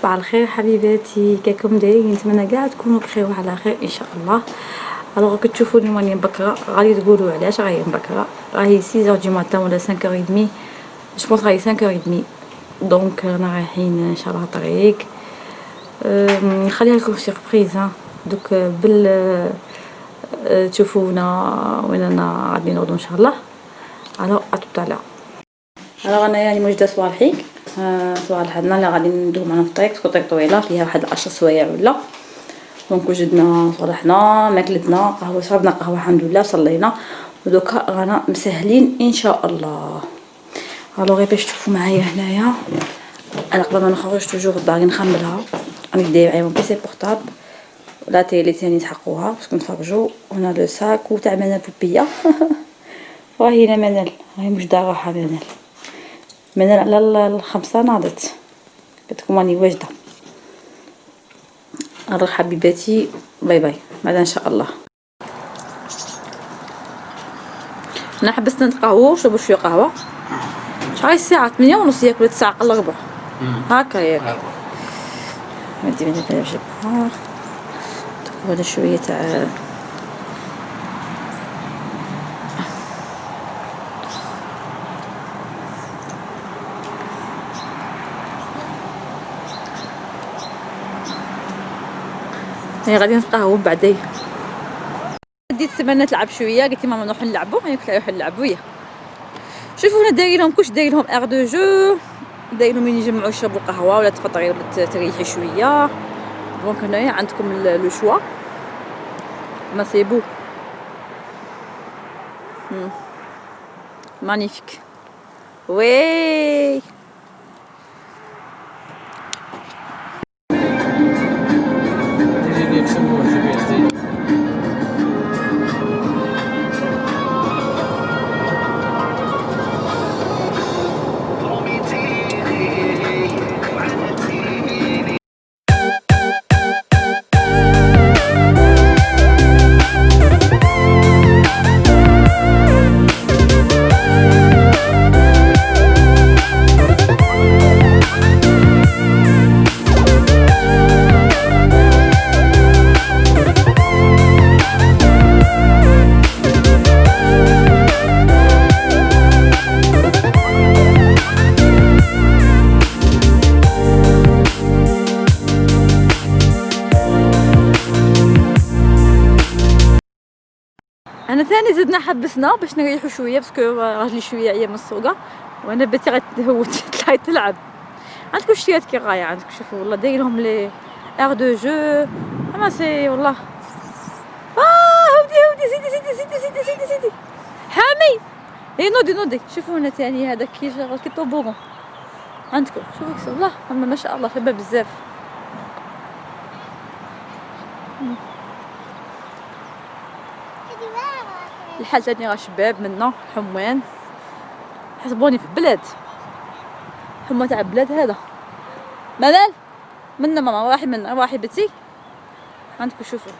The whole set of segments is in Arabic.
صباح الخير حبيباتي، كيكم دايرين؟ نتمنى كاع تكونوا بخير وعلى خير ان شاء الله. الوغ كتشوفوني راني مبكره، غادي تقولوا علاش راهي مبكره. راهي 6 دو ماتان ولا 5h30، جو بونس راهي 5h30. دونك رانا رايحين ان شاء الله طريق. نخليها لكم سيربريز دوك بال تشوفونا وين انا غادي نوضو ان شاء الله. الو اتوت على انا يعني موجده صباحيك. صباح حدنا اللي غادي ندوه معنا في الطريق، تكون طريق طويله فيها واحد 10 سوايع ولا. دونك وجدنا صالحنا ماكلتنا قهوه، شربنا قهوه الحمد لله، صلينا ودوكا رانا مسهلين ان شاء الله. الوغ باش تشوفوا معايا هنايا انا قبل ما نخرج توجور باغي نخملها، راني داير معايا بيسي بورطابل ولا تيلي ثاني تحقوها باش نخرجوا. هنا لو ساك وتاع منال بوبيه وهي هنا منال، راهي مش دار راحه منال على 5 ناضت. بتكون راني واجده. نروح حبيباتي، باي باي بعدا ان شاء الله. انا حبست نتقهووا، شربوا شويه قهوه. شحال الساعه 8:30 ياك ولا 9 قل ربع هكا ياك. ندي من هنا نجيب بحار وهذا شويه تاع هي غادي نتقهووا بعدي. ديت السمانه تلعب شويه، قلت ماما نروح نلعبوا، هي قلت لها روحي نلعبوا وياه. شوفوا هنا دايرين لهم كلش، دايرين لهم اير دو جو، دايرين لهم يجمعوا يشربوا قهوه ولا تفطري ولا تريحي شويه. دونك هنايا عندكم لو شوا ما سي بو مانيفيك. وي انا ثاني زدنا حبسنا باش نريحوا شويه باسكو راجلي شويه عيا من السوقه، وانا بنتي غتهوت تطلعي تلعب. عندكم شتيات كي غايه عندكم، شوفوا والله داير لهم لي اير دو جو اما سي والله. هودي زيدي حامي. هي نوضي شوفوا هنا ثاني هذا كي شغل كي طوبوغون عندكم، شوفوا والله اما ما شاء الله شباب بزاف. الحال تاني راه شباب منا حموان، حسبوني في بلاد حمى تاع بلاد هذا. منال منا ماما راحي منا راحي بنتي عندكم شوفوا.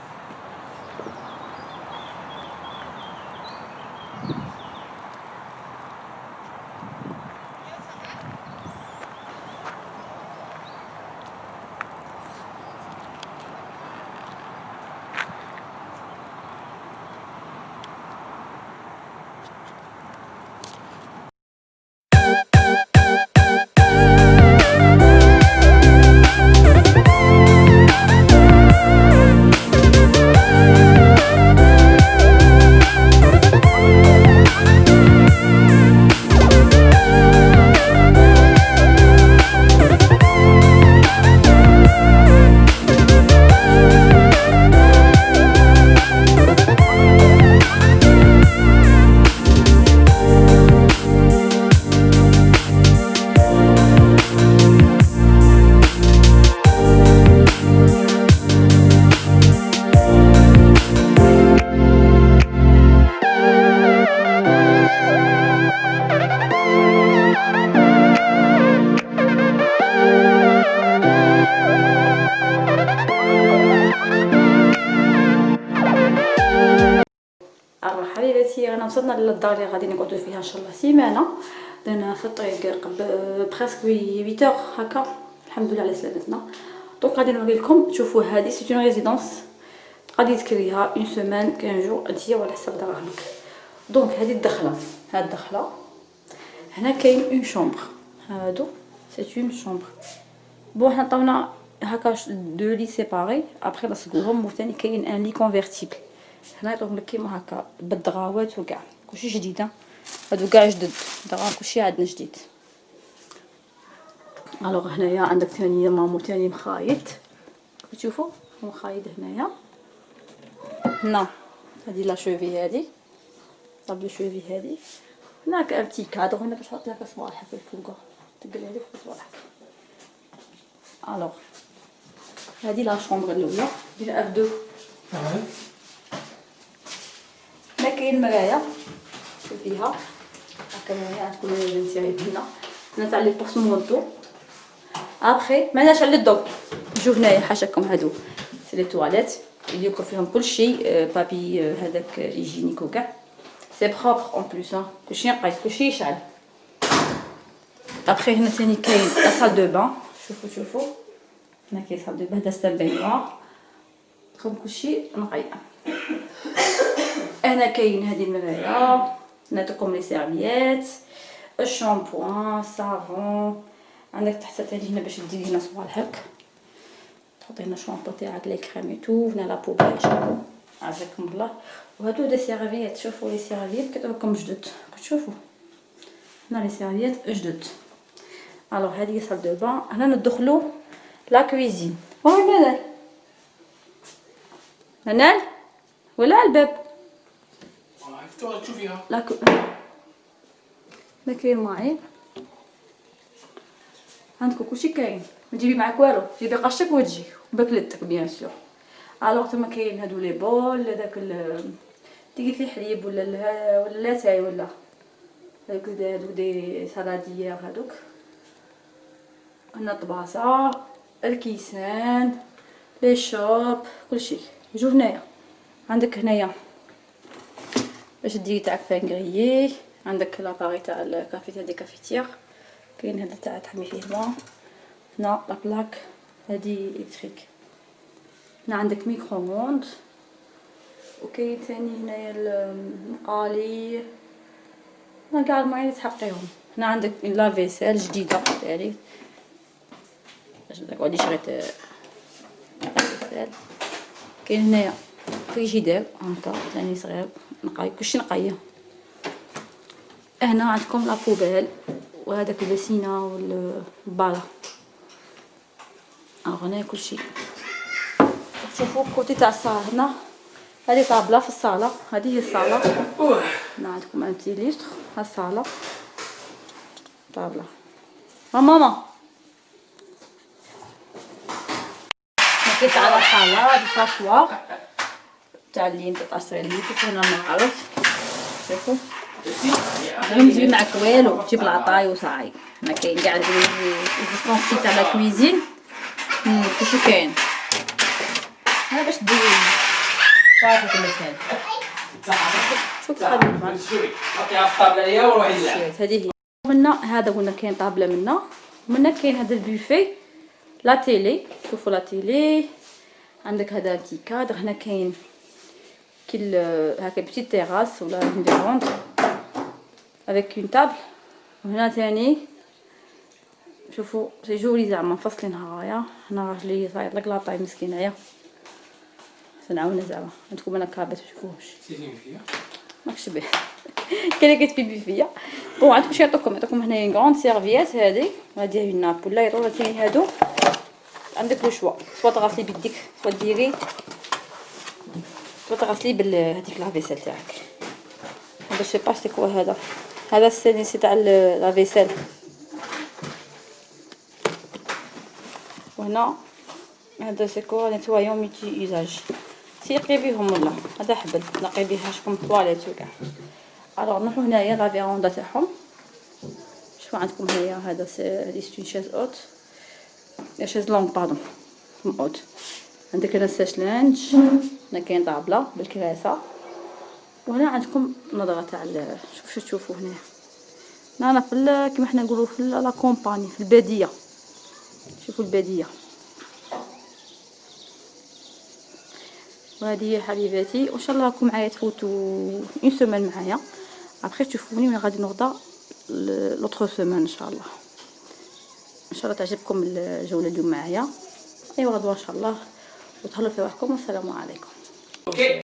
حبيباتي رانا وصلنا للدار اللي غادي نقعدوا فيها ان شاء الله سيمانه. لان في الطريق بريسك 8 هكا الحمد لله على سلامتنا. دونك غادي نوريلكم. شوفوا هذه سي اون ريزيدونس غادي تكريها اون سيمين 15 جور انتيا وعلى حسب دراهمك. دونك هذه الدخله، هاد الدخله هنا كاين اون شومبر، هادو سي اون شومبر. بون حنا عطاونا هكا دو لي سيباري ابخي لصقوهم، وثاني كاين ان لي كونفرتيبل. هنا يعطوك لك كيما هكا بالدغاوات وكاع كلشي جديد. هادو كاع جدد، دغا كلشي عندنا جديد. الوغ هنايا عندك ثاني مامو ثاني مخايط، تشوفوا مخايط هنايا. هنا هادي لا شوفي، هادي طابلو شوفي هادي. هناك ان بتي كادر هنا باش تحط لك صوالحك الفوقه، تقلي هذيك في صوالحك. الوغ هادي لا شومبر الاولى ديال اف 2. هنا كاين مرايه شوف فيها هكا، مرايه تكون نسيري هنا تاع لي بورسمونطو. ابخي ماناش على الضو. نشوف هنايا حاشاكم هادو سي لي تواليت يديروا فيهم كلشي بابي هذاك ايجينيك وكاع سي بروبر اون بلوس. كلشي نقيس كلشي يشعل. ابخي هنا ثاني كاين لا سال دو بان. شوفوا هنا كاين سال دو بان هذا ستال بينوار كم كلشي نقي. هنا كاين هذه المرايه نعطيكم لي سيرفيات الشامبوان صابون. عندك تحت ثاني هنا باش ديري هنا صوالحك، تحطي هنا الشامبو تاعك لي كريم تو. هنا لا بوبال شوفوا عافاكم الله. وهادو دي سيرفيات، شوفوا لي سيرفيات كتعطيكم جدد، كتشوفوا هنا لي سيرفيات جدد. الوغ هذه صال دو بان. هنا ندخلوا لا كويزين. وين منال ولا الباب فتوها تشوفيها. لا ما كاين معين. عندكم كلشي كاين، ما تجيبي معاك والو، جيبي قشك وتجي وبكلتك بيان سور. الوغ تما كاين هادو لي بول، داك تيجي فيه حليب ولا لاتاي ولا هادو دي سالاديير هادوك. هنا طباصه الكيسان لي شوب كلشي. شوف هنايا عندك هنايا باش ديري تاعك بان غريي. عندك لاباري تاع الكافي تاع دي كافيتير. كاين هذا تاع تحمي فيه الماء. هنا لا بلاك هادي الكتريك. هنا عندك ميكرو موند. وكاين ثاني هنايا المقالي. هنا كاع الماء تحقيهم. هنا عندك لا فيسيل جديده تاعي باش تقعدي شريت فيسيل. كاين هنايا فريجيدير هكا ثاني صغير نقاي كلشي نقيه. هنا عندكم لا بوبال وهذاك البسينه والباله. هنا كلشي. شوفوا كوتي تاع الصاله هنا هذه طابله في الصاله. هذه هي الصاله. هنا عندكم ان بتي ليستر. ها الصاله طابله. ماما كيف على الصاله الفاشوار تاع اللي انت تعصري لي هنا المعرف. شوفوا ما تجيب معك والو، تجيب العطاي وصاي. هنا كاين كاع الديسبونسي تاع لا كويزين كلشي كاين. هذا باش ديري صافي كل شيء. شوف هذه حطيها في الطابله هي وروحي للعب. هذه هي. منا هذا قلنا كاين طابله منا. ومنا كاين هذا البوفي لا تيلي. شوفوا لا تيلي. عندك هذا بتي كادر. هنا كاين كل هكا بتي تيراس ولا اون فيروند افيك اون تابل. وهنا ثاني شوفوا سي جولي زعما مفصلين هايا. هنا راجلي صاير لك لاطاي مسكين عيا نعاونها زعما. عندكم انا كابت تشوفوهش سيتي فيها ماكش به كاين كتبيبي فيا. بون عندكم شي يعطوكم هنايا غروند سيرفيات. هذه غادي نابول لا يطول ثاني هادو. عندك لو شوا سوا تغسلي بيديك سوا ديري سوا تغسلي هذيك لافيسيل تاعك. هذا سي با سي كوا هذا السيني سي تاع لافيسيل. وهنا هذا سي كوا نيتوايون ميتي يوزاج. تيقي بيهم ولا هذا حبل نقي بها شكون طواليت وكاع. الوغ نروحو هنايا لا فيروندا تاعهم. شوفو عندكم هنايا هذا سي ستون شاز اوت شاز لونغ باردون اوت. عندك هنا ساش لانج. هنا كاين طابله بالكراسه. وهنا عندكم نظره تاع شوف تشوفوا هنا. هنا في كيما حنا نقولوا في لا كومباني في الباديه. شوفوا البديه. وهذه هي حبيباتي، وان شاء الله راكم معايا تفوتوا اون سيمين معايا. ابخي تشوفوني من غادي نغدا لوطخ سيمين ان شاء الله. ان شاء الله تعجبكم الجوله اليوم معايا. ايوا غدوه ان شاء الله، وتهلاو في روحكم والسلام عليكم. اوكي.